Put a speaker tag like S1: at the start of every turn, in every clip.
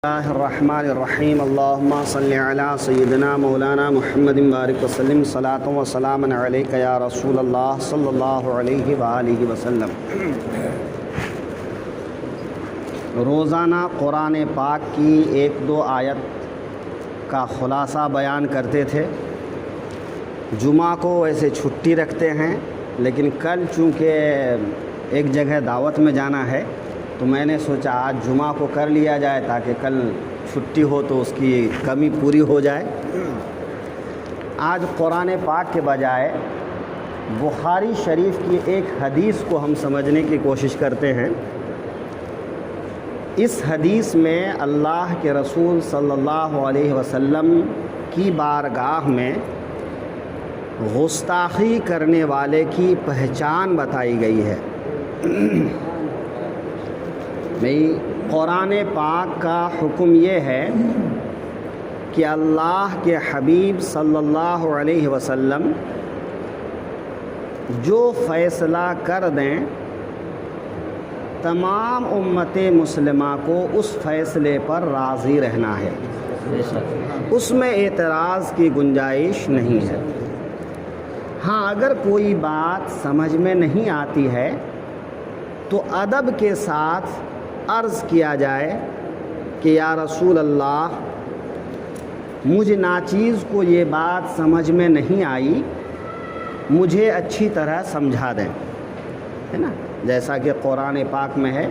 S1: اللہ الرحمن الرحیم اللہم صلی علی سیدنا مولانا محمد بارک وسلم صلاۃ و سلام علیک یا رسول اللہ صلی اللہ علیہ وآلہ وسلم۔ روزانہ قرآن پاک کی ایک دو آیت کا خلاصہ بیان کرتے تھے۔ جمعہ کو ویسے چھٹی رکھتے ہیں، لیکن کل چونکہ ایک جگہ دعوت میں جانا ہے تو میں نے سوچا آج جمعہ کو کر لیا جائے تاکہ کل چھٹی ہو تو اس کی کمی پوری ہو جائے۔ آج قرآن پاک کے بجائے بخاری شریف کی ایک حدیث کو ہم سمجھنے کی کوشش کرتے ہیں۔ اس حدیث میں اللہ کے رسول صلی اللہ علیہ وسلم کی بارگاہ میں گستاخی کرنے والے کی پہچان بتائی گئی ہے۔ قرآن پاک کا حکم یہ ہے کہ اللہ کے حبیب صلی اللہ علیہ وسلم جو فیصلہ کر دیں تمام امت مسلمہ کو اس فیصلے پر راضی رہنا ہے، اس میں اعتراض کی گنجائش نہیں ہے۔ ہاں، اگر کوئی بات سمجھ میں نہیں آتی ہے تو ادب کے ساتھ عرض کیا جائے کہ یا رسول اللہ مجھ ناچیز کو یہ بات سمجھ میں نہیں آئی، مجھے اچھی طرح سمجھا دیں، ہے نا؟ جیسا کہ قرآن پاک میں ہے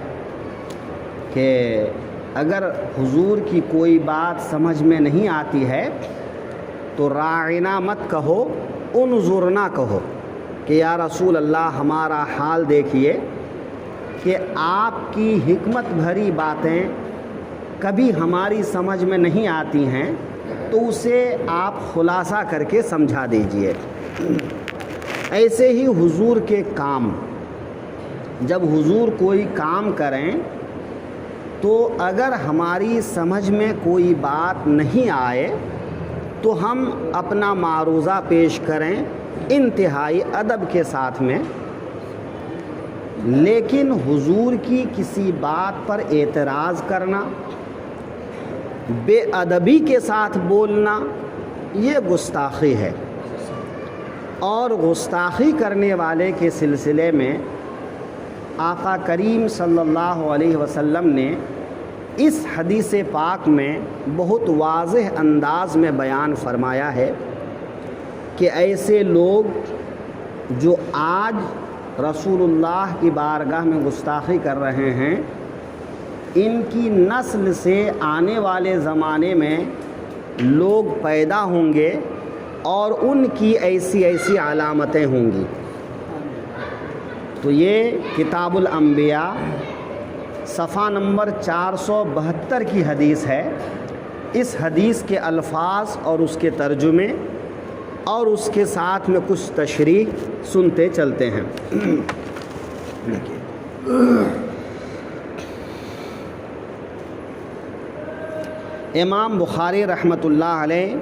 S1: کہ اگر حضور کی کوئی بات سمجھ میں نہیں آتی ہے تو راعنا مت کہو، انظرنا کہو کہ یا رسول اللہ ہمارا حال دیکھیے کہ آپ کی حکمت بھری باتیں کبھی ہماری سمجھ میں نہیں آتی ہیں تو اسے آپ خلاصہ کر کے سمجھا دیجئے۔ ایسے ہی حضور کے کام، جب حضور کوئی کام کریں تو اگر ہماری سمجھ میں کوئی بات نہیں آئے تو ہم اپنا معروضہ پیش کریں انتہائی ادب کے ساتھ میں، لیکن حضور کی کسی بات پر اعتراض کرنا، بے ادبی کے ساتھ بولنا، یہ گستاخی ہے۔ اور گستاخی کرنے والے کے سلسلے میں آقا کریم صلی اللہ علیہ وسلم نے اس حدیث پاک میں بہت واضح انداز میں بیان فرمایا ہے کہ ایسے لوگ جو آج رسول اللہ کی بارگاہ میں گستاخی کر رہے ہیں، ان کی نسل سے آنے والے زمانے میں لوگ پیدا ہوں گے اور ان کی ایسی ایسی علامتیں ہوں گی۔ تو یہ کتاب الانبیاء صفحہ نمبر 472 کی حدیث ہے۔ اس حدیث کے الفاظ اور اس کے ترجمے اور اس کے ساتھ میں کچھ تشریح سنتے چلتے ہیں۔ امام بخاری رحمۃ اللہ علیہ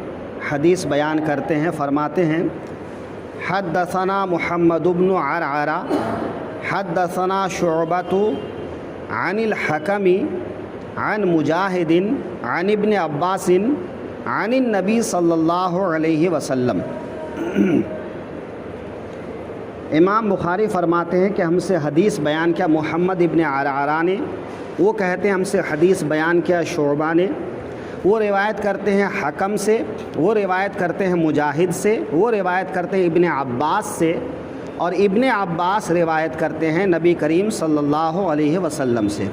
S1: حدیث بیان کرتے ہیں، فرماتے ہیں حدثنا محمد بن عرعرہ حدثنا شعبۃ عن الحکم عن مجاہد عن ابن عباس عن النبی صلی اللہ علیہ وسلم۔ امام بخاری فرماتے ہیں کہ ہم سے حدیث بیان کیا محمد ابن عرعرہ نے، وہ کہتے ہیں ہم سے حدیث بیان کیا شعبہ نے، وہ روایت کرتے ہیں حکم سے، وہ روایت کرتے ہیں مجاہد سے، وہ روایت کرتے ہیں ابن عباس سے، اور ابن عباس روایت کرتے ہیں نبی کریم صلی اللہ علیہ وسلم سے۔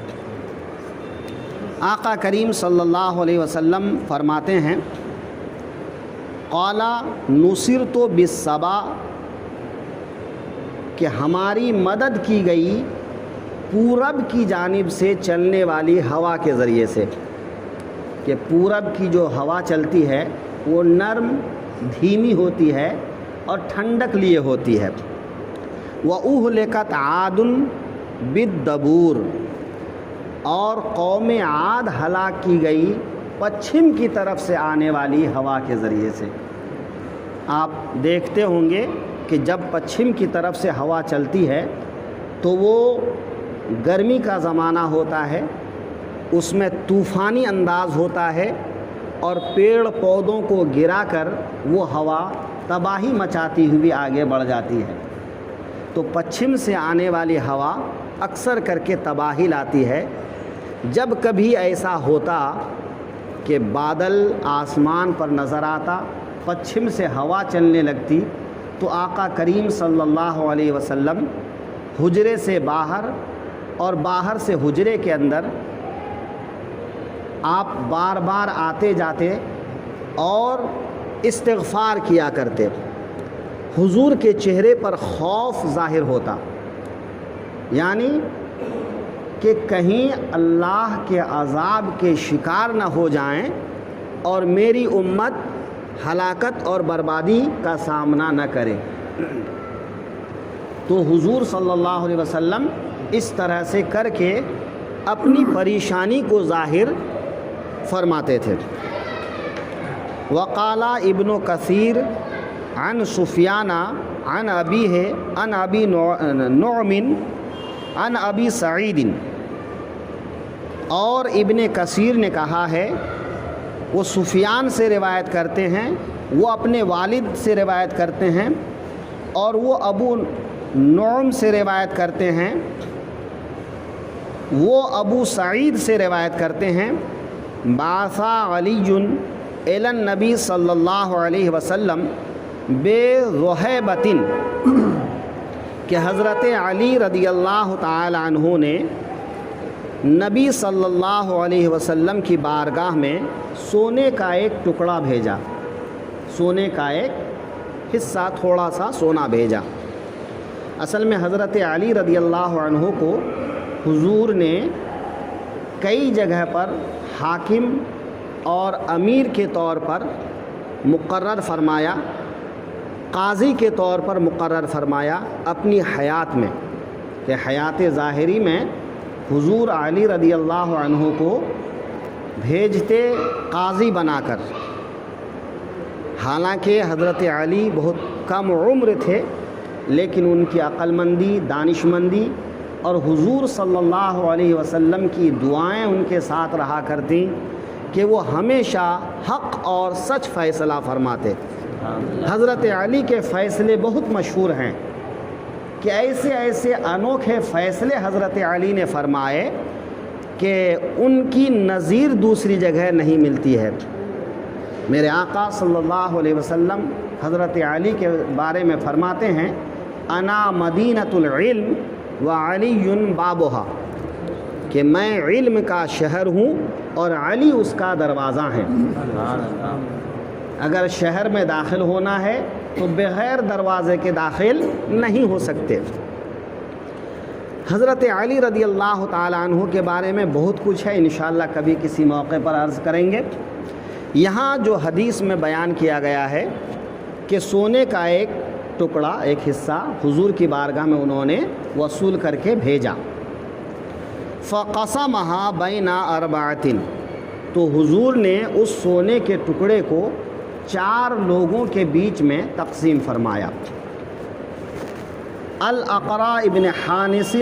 S1: آقا کریم صلی اللہ علیہ وسلم فرماتے ہیں قال نصرت بالصبا، کہ ہماری مدد کی گئی پورب کی جانب سے چلنے والی ہوا کے ذریعے سے، کہ پورب کی جو ہوا چلتی ہے وہ نرم دھیمی ہوتی ہے اور ٹھنڈک لیے ہوتی ہے۔ وَأُهْلِكَتْ عَادٌ بِالدَّبُورِ، اور قوم عاد ہلاک کی گئی پچھم کی طرف سے آنے والی ہوا کے ذریعے سے۔ آپ دیکھتے ہوں گے کہ جب پچھم کی طرف سے ہوا چلتی ہے تو وہ گرمی کا زمانہ ہوتا ہے اس میں طوفانی انداز ہوتا ہے اور پیڑ پودوں کو گرا کر وہ ہوا تباہی مچاتی ہوئی آگے بڑھ جاتی ہے۔ تو پچھم سے آنے والی ہوا اکثر کر کے تباہی لاتی ہے۔ جب کبھی ایسا ہوتا کہ بادل آسمان پر نظر آتا، پچھم سے ہوا چلنے لگتی، تو آقا کریم صلی اللہ علیہ وسلم حجرے سے باہر اور باہر سے حجرے کے اندر آپ بار بار آتے جاتے اور استغفار کیا کرتے۔ حضور کے چہرے پر خوف ظاہر ہوتا، یعنی کہ کہیں اللہ کے عذاب کے شکار نہ ہو جائیں اور میری امت ہلاکت اور بربادی کا سامنا نہ کرے۔ تو حضور صلی اللہ علیہ وسلم اس طرح سے کر کے اپنی پریشانی کو ظاہر فرماتے تھے۔ وقال ابن کثیر عن سفیان عن ابیہ عن ابی نعم عن ابی سعید، اور ابن کثیر نے کہا ہے، وہ سفیان سے روایت کرتے ہیں، وہ اپنے والد سے روایت کرتے ہیں، اور وہ ابو نعم سے روایت کرتے ہیں، وہ ابو سعید سے روایت کرتے ہیں، بعث علی الی النبی صلی اللہ علیہ وسلم بذہیبۃ، کہ حضرت علی رضی اللہ تعالی عنہ نے نبی صلی اللہ علیہ وسلم کی بارگاہ میں سونے کا ایک ٹکڑا بھیجا، سونے کا ایک حصہ، تھوڑا سا سونا بھیجا۔ اصل میں حضرت علی رضی اللہ عنہ کو حضور نے کئی جگہ پر حاکم اور امیر کے طور پر مقرر فرمایا، قاضی کے طور پر مقرر فرمایا اپنی حیات میں، کہ حیات ظاہری میں حضور علی رضی اللہ عنہ کو بھیجتے قاضی بنا کر۔ حالانکہ حضرت علی بہت کم عمر تھے، لیکن ان کی عقل مندی، دانش مندی اور حضور صلی اللہ علیہ وسلم کی دعائیں ان کے ساتھ رہا کرتیں کہ وہ ہمیشہ حق اور سچ فیصلہ فرماتے۔ حضرت علی کے فیصلے بہت مشہور ہیں کہ ایسے ایسے انوکھے فیصلے حضرت علی نے فرمائے کہ ان کی نظیر دوسری جگہ نہیں ملتی ہے۔ میرے آقا صلی اللہ علیہ وسلم حضرت علی کے بارے میں فرماتے ہیں، انا مدینۃ العلم وعلی بابھا، کہ میں علم کا شہر ہوں اور علی اس کا دروازہ ہے۔ اگر شہر میں داخل ہونا ہے تو بغیر دروازے کے داخل نہیں ہو سکتے۔ حضرت علی رضی اللہ تعالی عنہ کے بارے میں بہت کچھ ہے، انشاءاللہ کبھی کسی موقع پر عرض کریں گے۔ یہاں جو حدیث میں بیان کیا گیا ہے کہ سونے کا ایک ٹکڑا، ایک حصہ حضور کی بارگاہ میں انہوں نے وصول کر کے بھیجا۔ فَقَسَمَهَا بَيْنَ أَرْبَعَةٍ، تو حضور نے اس سونے کے ٹکڑے کو 4 لوگوں کے بیچ میں تقسیم فرمایا۔ الاقرع ابن حابس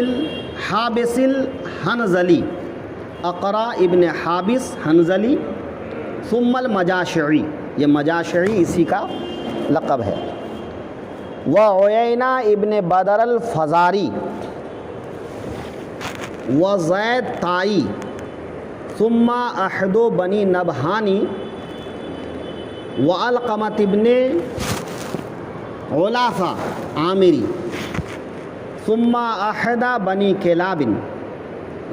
S1: الحنظلی، اقرع ابن حابس حنظلی، ثم المجاشعی، یہ مجاشعی اسی کا لقب ہے، وعیینہ ابن بدر الفزاری، وزید طائی، ثم احد بنی نبہانی، وعلقمۃ ابن علافہ عامری، ثم احد بنی کلاب۔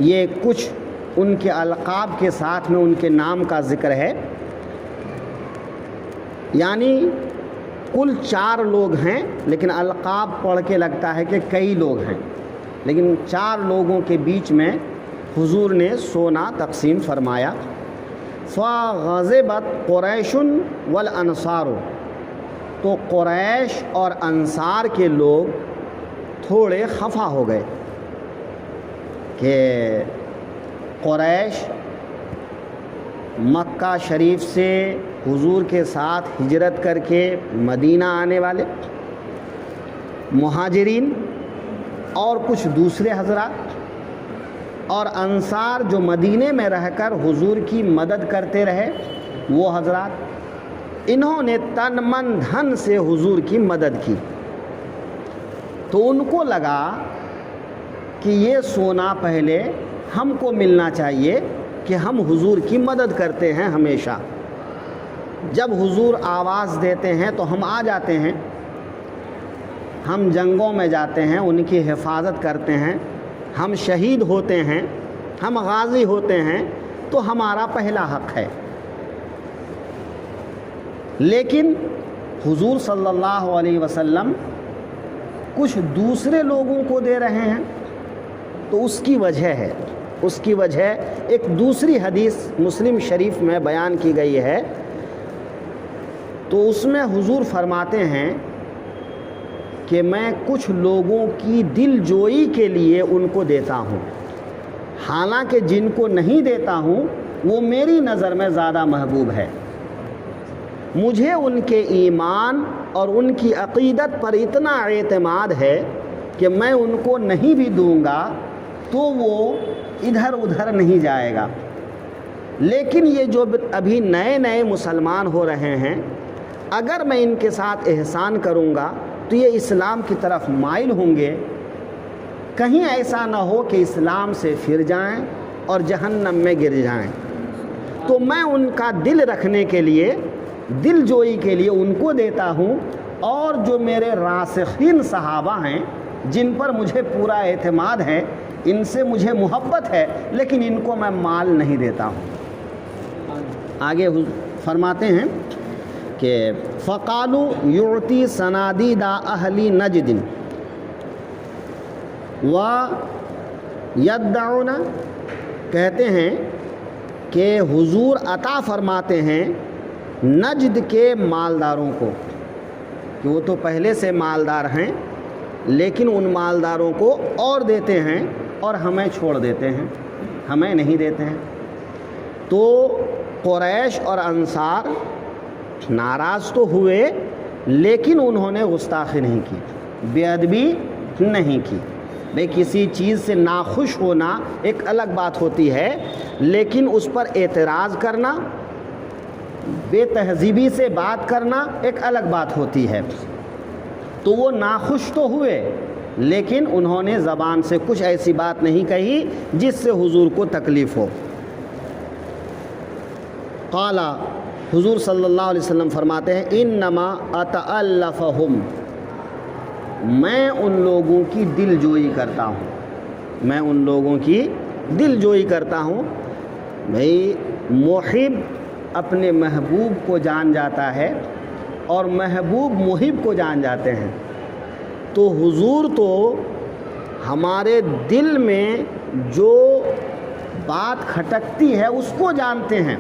S1: یہ کچھ ان کے القاب کے ساتھ میں ان کے نام کا ذکر ہے، یعنی کل 4 لوگ ہیں، لیکن القاب پڑھ کے لگتا ہے کہ کئی لوگ ہیں، لیکن 4 لوگوں کے بیچ میں حضور نے سونا تقسیم فرمایا۔ فغضبت قریش والانصار، تو قریش اور انصار کے لوگ تھوڑے خفا ہو گئے کہ قریش مکہ شریف سے حضور کے ساتھ ہجرت کر کے مدینہ آنے والے مہاجرین اور کچھ دوسرے حضرات، اور انصار جو مدینے میں رہ کر حضور کی مدد کرتے رہے وہ حضرات، انہوں نے تن من دھن سے حضور کی مدد کی، تو ان کو لگا کہ یہ سونا پہلے ہم کو ملنا چاہیے کہ ہم حضور کی مدد کرتے ہیں ہمیشہ، جب حضور آواز دیتے ہیں تو ہم آ جاتے ہیں، ہم جنگوں میں جاتے ہیں، ان کی حفاظت کرتے ہیں، ہم شہید ہوتے ہیں، ہم غازی ہوتے ہیں، تو ہمارا پہلا حق ہے۔ لیکن حضور صلی اللہ علیہ وسلم کچھ دوسرے لوگوں کو دے رہے ہیں، تو اس کی وجہ ایک دوسری حدیث مسلم شریف میں بیان کی گئی ہے، تو اس میں حضور فرماتے ہیں کہ میں کچھ لوگوں کی دل جوئی کے لیے ان کو دیتا ہوں، حالانکہ جن کو نہیں دیتا ہوں وہ میری نظر میں زیادہ محبوب ہے، مجھے ان کے ایمان اور ان کی عقیدت پر اتنا اعتماد ہے کہ میں ان کو نہیں بھی دوں گا تو وہ ادھر ادھر نہیں جائے گا۔ لیکن یہ جو ابھی نئے نئے مسلمان ہو رہے ہیں، اگر میں ان کے ساتھ احسان کروں گا تو یہ اسلام کی طرف مائل ہوں گے، کہیں ایسا نہ ہو کہ اسلام سے پھر جائیں اور جہنم میں گر جائیں، تو میں ان کا دل رکھنے کے لیے، دل جوئی کے لیے ان کو دیتا ہوں، اور جو میرے راسخین صحابہ ہیں جن پر مجھے پورا اعتماد ہے، ان سے مجھے محبت ہے، لیکن ان کو میں مال نہیں دیتا ہوں۔ آگے فرماتے ہیں کہ فَقَالُوا يُعْتِي صَنَادِيدَ أَهْلِ نَجْدٍ وَيَدَّعُونَ، کہتے ہیں کہ حضور عطا فرماتے ہیں نجد کے مالداروں کو، کہ وہ تو پہلے سے مالدار ہیں لیکن ان مالداروں کو اور دیتے ہیں اور ہمیں چھوڑ دیتے ہیں، ہمیں نہیں دیتے ہیں۔ تو قریش اور انصار ناراض تو ہوئے، لیکن انہوں نے گستاخی نہیں کی، بے ادبی نہیں کی۔ بھئی کسی چیز سے ناخوش ہونا ایک الگ بات ہوتی ہے، لیکن اس پر اعتراض کرنا، بے تہذیبی سے بات کرنا ایک الگ بات ہوتی ہے۔ تو وہ ناخوش تو ہوئے، لیکن انہوں نے زبان سے کچھ ایسی بات نہیں کہی جس سے حضور کو تکلیف ہو۔ قال، حضور صلی اللہ علیہ وسلم فرماتے ہیں انما اتألفہم، میں ان لوگوں کی دل جوئی کرتا ہوں، میں ان لوگوں کی دل جوئی کرتا ہوں۔ بھئی محب اپنے محبوب کو جان جاتا ہے اور محبوب محب کو جان جاتے ہیں، تو حضور تو ہمارے دل میں جو بات کھٹکتی ہے اس کو جانتے ہیں،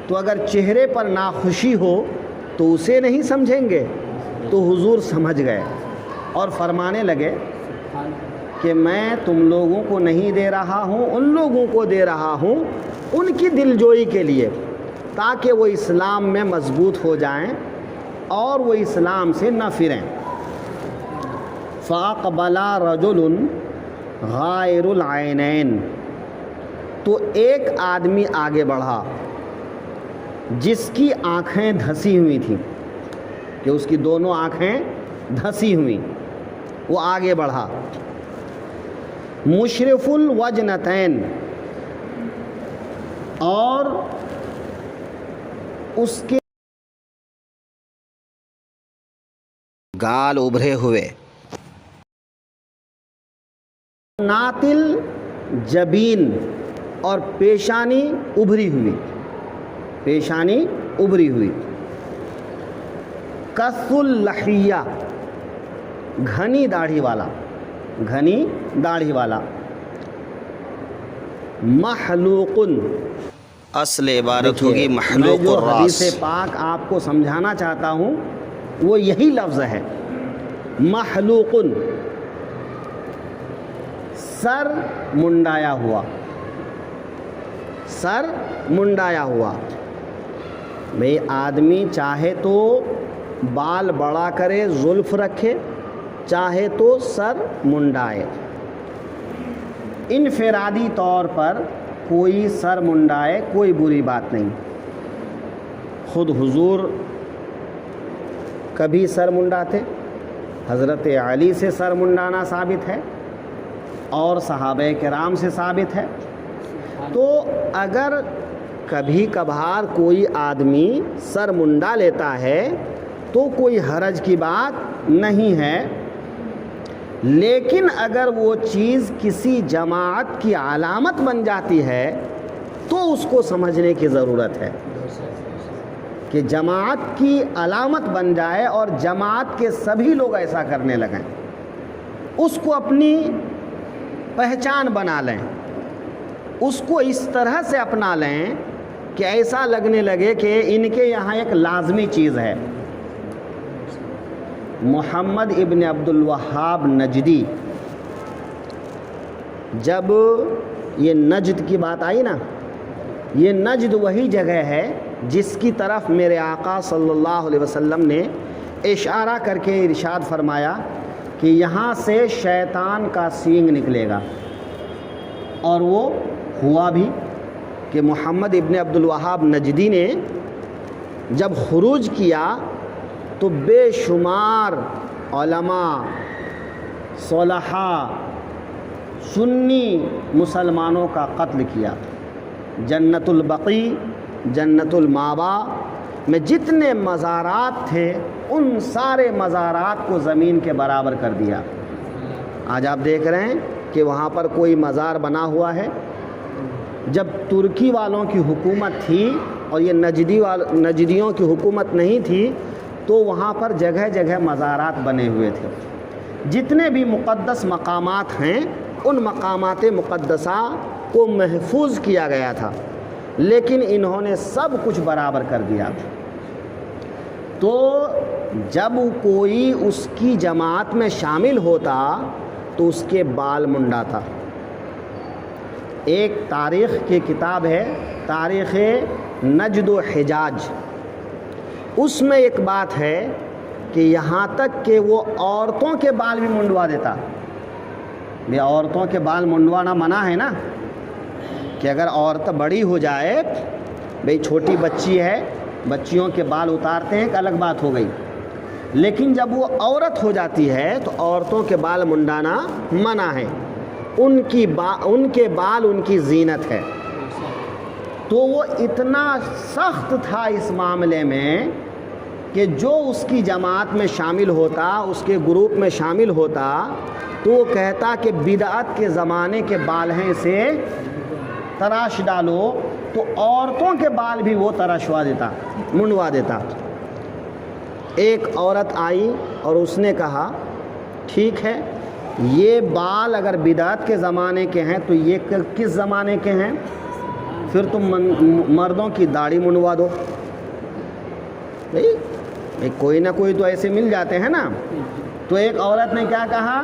S1: تو اگر چہرے پر ناخوشی ہو تو اسے نہیں سمجھیں گے، تو حضور سمجھ گئے اور فرمانے لگے کہ میں تم لوگوں کو نہیں دے رہا ہوں، ان لوگوں کو دے رہا ہوں ان کی دل جوئی کے لیے، تاکہ وہ اسلام میں مضبوط ہو جائیں اور وہ اسلام سے نہ پھریں۔ فَأَقْبَلَ رَجُلٌ غَائِرُ الْعَيْنَيْنِ، تو ایک آدمی آگے بڑھا جس کی آنکھیں دھسی ہوئی تھیں، کہ اس کی دونوں آنکھیں دھسی ہوئیں، وہ آگے بڑھا۔ مشرف الوجنتین، اور اس کے گال ابھرے ہوئے، ناتل جبین، اور پیشانی ابھری ہوئی، پیشانی ابھری ہوئی۔ کث اللحیہ، گھنی داڑھی والا، گھنی داڑھی والا۔ محلوق، اصل عبارت ہوگی محلوق الراس۔ جو حدیث پاک آپ کو سمجھانا چاہتا ہوں وہ یہی لفظ ہے، محلوق، سر منڈایا ہوا، سر منڈایا ہوا۔ بھئی آدمی چاہے تو بال بڑا کرے، زلف رکھے، چاہے تو سر منڈائے۔ انفرادی طور پر کوئی سر منڈائے کوئی بری بات نہیں. خود حضور کبھی سر منڈاتے، حضرت علی سے سر منڈانا ثابت ہے اور صحابہ کرام سے ثابت ہے. تو اگر کبھی کبھار کوئی آدمی سر منڈا لیتا ہے تو کوئی حرج کی بات نہیں ہے، لیکن اگر وہ چیز کسی جماعت کی علامت بن جاتی ہے تو اس کو سمجھنے کی ضرورت ہے کہ جماعت کی علامت بن جائے اور جماعت کے سبھی لوگ ایسا کرنے لگیں، اس کو اپنی پہچان بنا لیں، اس کو اس طرح سے اپنا لیں کہ ایسا لگنے لگے کہ ان کے یہاں ایک لازمی چیز ہے. محمد ابن عبد الوہاب نجدی، جب یہ نجد کی بات آئی نا، یہ نجد وہی جگہ ہے جس کی طرف میرے آقا صلی اللہ علیہ وسلم نے اشارہ کر کے ارشاد فرمایا کہ یہاں سے شیطان کا سینگ نکلے گا. اور وہ ہوا بھی کہ محمد ابن عبد الوہاب نجدی نے جب خروج کیا تو بے شمار علماء، صلحاء، سنی مسلمانوں کا قتل کیا. جنت البقیع، جنت المأویٰ میں جتنے مزارات تھے ان سارے مزارات کو زمین کے برابر کر دیا. آج آپ دیکھ رہے ہیں کہ وہاں پر کوئی مزار بنا ہوا ہے. جب ترکی والوں کی حکومت تھی اور یہ نجدیوں کی حکومت نہیں تھی تو وہاں پر جگہ جگہ مزارات بنے ہوئے تھے. جتنے بھی مقدس مقامات ہیں ان مقامات مقدسہ کو محفوظ کیا گیا تھا، لیکن انہوں نے سب کچھ برابر کر دیا. تو جب کوئی اس کی جماعت میں شامل ہوتا تو اس کے بال منڈاتا. ایک تاریخ کی کتاب ہے تاریخ نجد و حجاز، اس میں ایک بات ہے کہ یہاں تک کہ وہ عورتوں کے بال بھی منڈوا دیتا. یہ عورتوں کے بال منڈوانا منع ہے نا، کہ اگر عورت بڑی ہو جائے، بھئی چھوٹی بچی ہے، بچیوں کے بال اتارتے ہیں ایک الگ بات ہو گئی، لیکن جب وہ عورت ہو جاتی ہے تو عورتوں کے بال منڈانا منع ہے. ان کے بال ان کی زینت ہے. تو وہ اتنا سخت تھا اس معاملے میں کہ جو اس کی جماعت میں شامل ہوتا، اس کے گروپ میں شامل ہوتا تو وہ کہتا کہ بدعت کے زمانے کے بال ہیں، اسے تراش ڈالو. تو عورتوں کے بال بھی وہ تراشوا دیتا، منڈوا دیتا. ایک عورت آئی اور اس نے کہا ٹھیک ہے، یہ بال اگر بدعت کے زمانے کے ہیں تو یہ کس زمانے کے ہیں؟ پھر تم مردوں کی داڑھی منڈوا دو. کوئی نہ کوئی تو ایسے مل جاتے ہیں نا. تو ایک عورت نے کیا کہا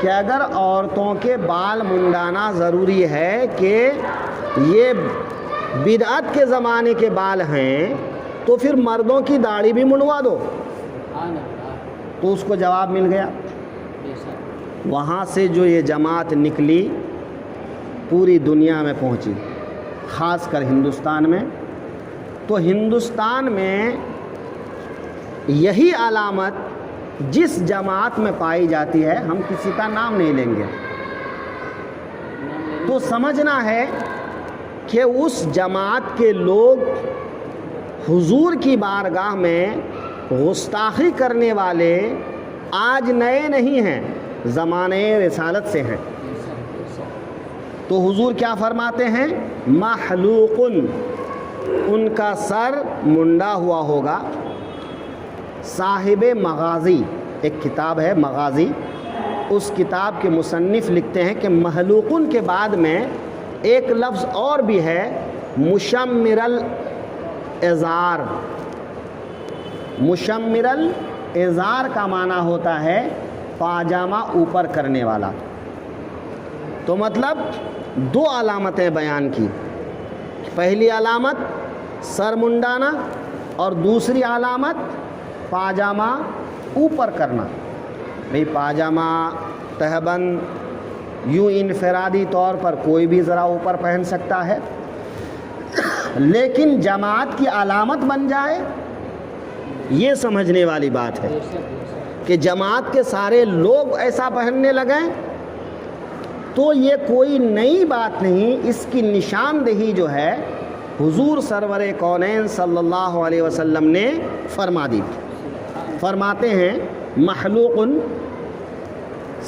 S1: کہ اگر عورتوں کے بال منڈانا ضروری ہے کہ یہ بدعت کے زمانے کے بال ہیں تو پھر مردوں کی داڑھی بھی منڈوا دو. تو اس کو جواب مل گیا. وہاں سے جو یہ جماعت نکلی پوری دنیا میں پہنچی، خاص کر ہندوستان میں. تو ہندوستان میں یہی علامت جس جماعت میں پائی جاتی ہے، ہم کسی کا نام نہیں لیں گے، تو سمجھنا ہے کہ اس جماعت کے لوگ حضور کی بارگاہ میں گستاخی کرنے والے آج نئے نہیں ہیں، زمانے رسالت سے ہیں. تو حضور کیا فرماتے ہیں؟ محلوق، ان کا سر منڈا ہوا ہوگا. صاحب مغازی، ایک کتاب ہے مغازی، اس کتاب کے مصنف لکھتے ہیں کہ محلوقن کے بعد میں ایک لفظ اور بھی ہے، مشمر الازار. مشمر الازار کا معنی ہوتا ہے پاجامہ اوپر کرنے والا. تو مطلب دو علامتیں بیان کی، پہلی علامت سر منڈانا اور دوسری علامت پاجامہ اوپر کرنا. بھئی پاجامہ، تہبند یوں انفرادی طور پر کوئی بھی ذرا اوپر پہن سکتا ہے، لیکن جماعت کی علامت بن جائے، یہ سمجھنے والی بات ہے کہ جماعت کے سارے لوگ ایسا پہننے لگیں تو یہ کوئی نئی بات نہیں، اس کی نشاندہی جو ہے حضور سرور کونین صلی اللہ علیہ وسلم نے فرما دی۔ فرماتے ہیں محلوق،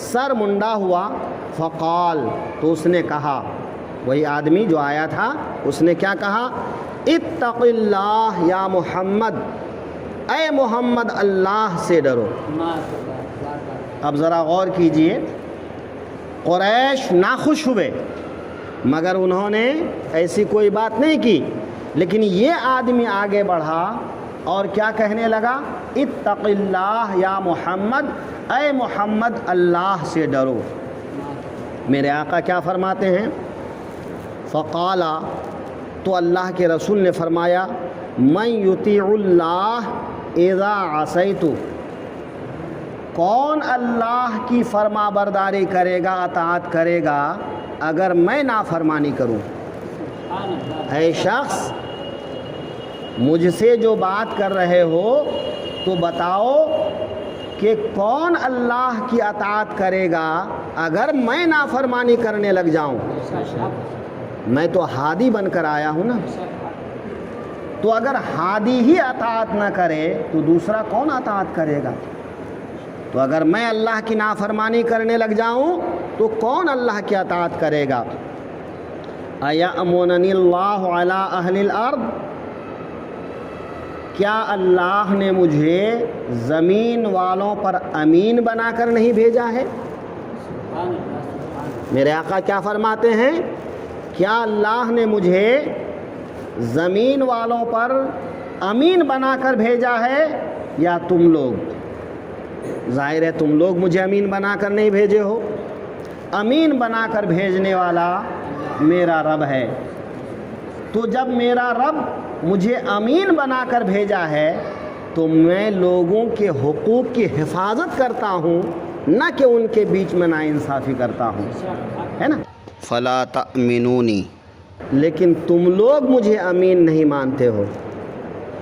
S1: سر منڈا ہوا، فقال، تو اس نے کہا، وہی آدمی جو آیا تھا اس نے کیا کہا؟ اتق اللہ یا محمد، اے محمد اللہ سے ڈرو۔ اب ذرا غور کیجئے، قریش ناخوش ہوئے مگر انہوں نے ایسی کوئی بات نہیں کی، لیکن یہ آدمی آگے بڑھا اور کیا کہنے لگا؟ اتق اللہ یا محمد، اے محمد اللہ سے ڈرو۔ میرے آقا کیا فرماتے ہیں؟ فقالا، تو اللہ کے رسول نے فرمایا، من یطیع اللہ اذا عصیت، کون اللہ کی فرما برداری کرے گا، اطاعت کرے گا اگر میں نافرمانی کروں؟ اے شخص، مجھ سے جو بات کر رہے ہو تو بتاؤ کہ کون اللہ کی اطاعت کرے گا اگر میں نافرمانی کرنے لگ جاؤں؟ میں تو ہادی بن کر آیا ہوں نا، تو اگر ہادی ہی اطاعت نہ کرے تو دوسرا کون اطاعت کرے گا؟ تو اگر میں اللہ کی نافرمانی کرنے لگ جاؤں تو کون اللہ کی اطاعت کرے گا؟ اَیَأْمُنَنِ اللَّهُ عَلَىٰ أَهْلِ الْأَرْضِ، کیا اللہ نے مجھے زمین والوں پر امین بنا کر نہیں بھیجا ہے؟ میرے آقا کیا فرماتے ہیں؟ کیا اللہ نے مجھے زمین والوں پر امین بنا کر بھیجا ہے یا تم لوگ؟ ظاہر ہے تم لوگ مجھے امین بنا کر نہیں بھیجے ہو، امین بنا کر بھیجنے والا میرا رب ہے۔ تو جب میرا رب مجھے امین بنا کر بھیجا ہے تو میں لوگوں کے حقوق کی حفاظت کرتا ہوں، نہ کہ ان کے بیچ میں ناانصافی کرتا ہوں، ہے نا؟ فلا تأمنونی، لیکن تم لوگ مجھے امین نہیں مانتے ہو۔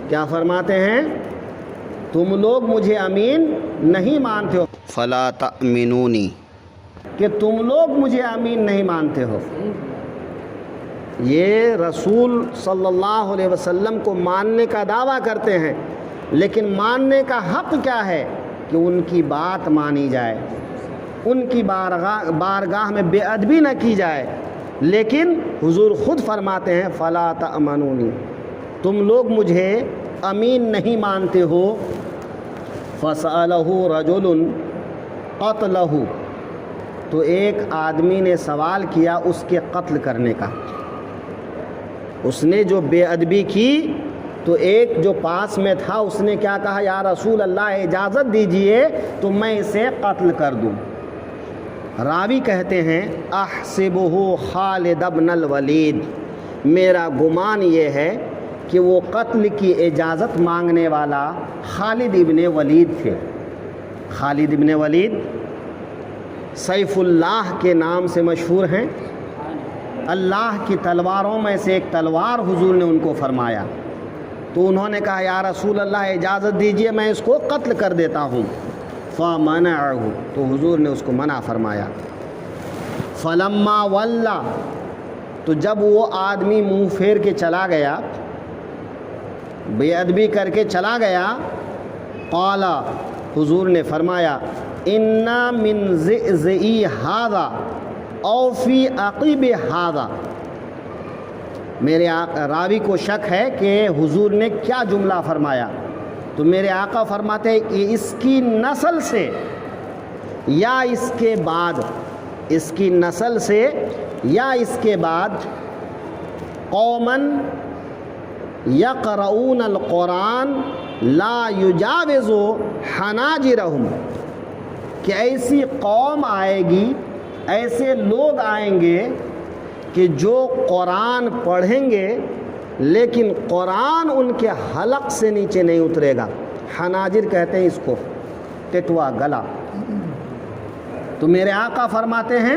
S1: کیا فرماتے ہیں؟ تم لوگ مجھے امین نہیں مانتے ہو، فلا تأمنونی، کہ تم لوگ مجھے امین نہیں مانتے ہو۔ یہ رسول صلی اللہ علیہ وسلم کو ماننے کا دعویٰ کرتے ہیں، لیکن ماننے کا حق کیا ہے؟ کہ ان کی بات مانی جائے، ان کی بارگاہ میں بے ادبی نہ کی جائے۔ لیکن حضور خود فرماتے ہیں فلا تأمنونی، تم لوگ مجھے امین نہیں مانتے ہو۔ فسألہ رجل قتلہ، تو ایک آدمی نے سوال کیا اس کے قتل کرنے کا۔ اس نے جو بے ادبی کی تو ایک جو پاس میں تھا اس نے کیا کہا؟ یا رسول اللہ اجازت دیجئے تو میں اسے قتل کر دوں۔ راوی کہتے ہیں احسبہ خالد بن الولید، میرا گمان یہ ہے کہ وہ قتل کی اجازت مانگنے والا خالد ابن ولید تھے۔ خالد ابن ولید سیف اللہ کے نام سے مشہور ہیں، اللہ کی تلواروں میں سے ایک تلوار حضور نے ان کو فرمایا، تو انہوں نے کہا یا رسول اللہ اجازت دیجئے میں اس کو قتل کر دیتا ہوں۔ فمنعہ، تو حضور نے اس کو منع فرمایا۔ فلما ولا، تو جب وہ آدمی منہ پھیر کے چلا گیا، بے ادبی کر کے چلا گیا، قال، حضور نے فرمایا انا من زئزئی ھذا او فی عقب ھذا۔ میرے راوی کو شک ہے کہ حضور نے کیا جملہ فرمایا، تو میرے آقا فرماتے ہیں کہ اس کی نسل سے یا اس کے بعد، اس کی نسل سے یا اس کے بعد، قومن یقرؤون القرآن لا یجاوز حناجرہم، کہ ایسی قوم آئے گی، ایسے لوگ آئیں گے کہ جو قرآن پڑھیں گے لیکن قرآن ان کے حلق سے نیچے نہیں اترے گا۔ حناجر کہتے ہیں اس کو، ٹٹوا، گلا۔ تو میرے آقا فرماتے ہیں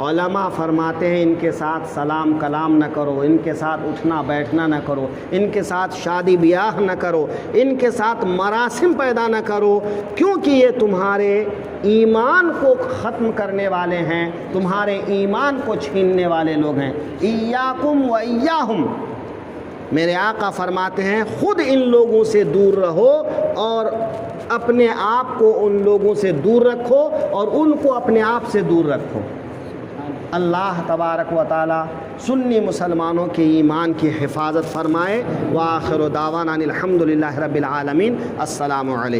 S1: علماء فرماتے ہیں ان کے ساتھ سلام کلام نہ کرو، ان کے ساتھ اٹھنا بیٹھنا نہ کرو، ان کے ساتھ شادی بیاہ نہ کرو، ان کے ساتھ مراسم پیدا نہ کرو، کیونکہ یہ تمہارے ایمان کو ختم کرنے والے ہیں، تمہارے ایمان کو چھیننے والے لوگ ہیں۔ ایاکم و ایاہم، میرے آقا فرماتے ہیں خود ان لوگوں سے دور رہو اور اپنے آپ کو ان لوگوں سے دور رکھو اور ان کو اپنے آپ سے دور رکھو۔ اللہ تبارک و تعالی سنی مسلمانوں کے ایمان کی حفاظت فرمائے۔ وآخر دعوانا الحمدللہ رب العالمین۔ السلام علیکم۔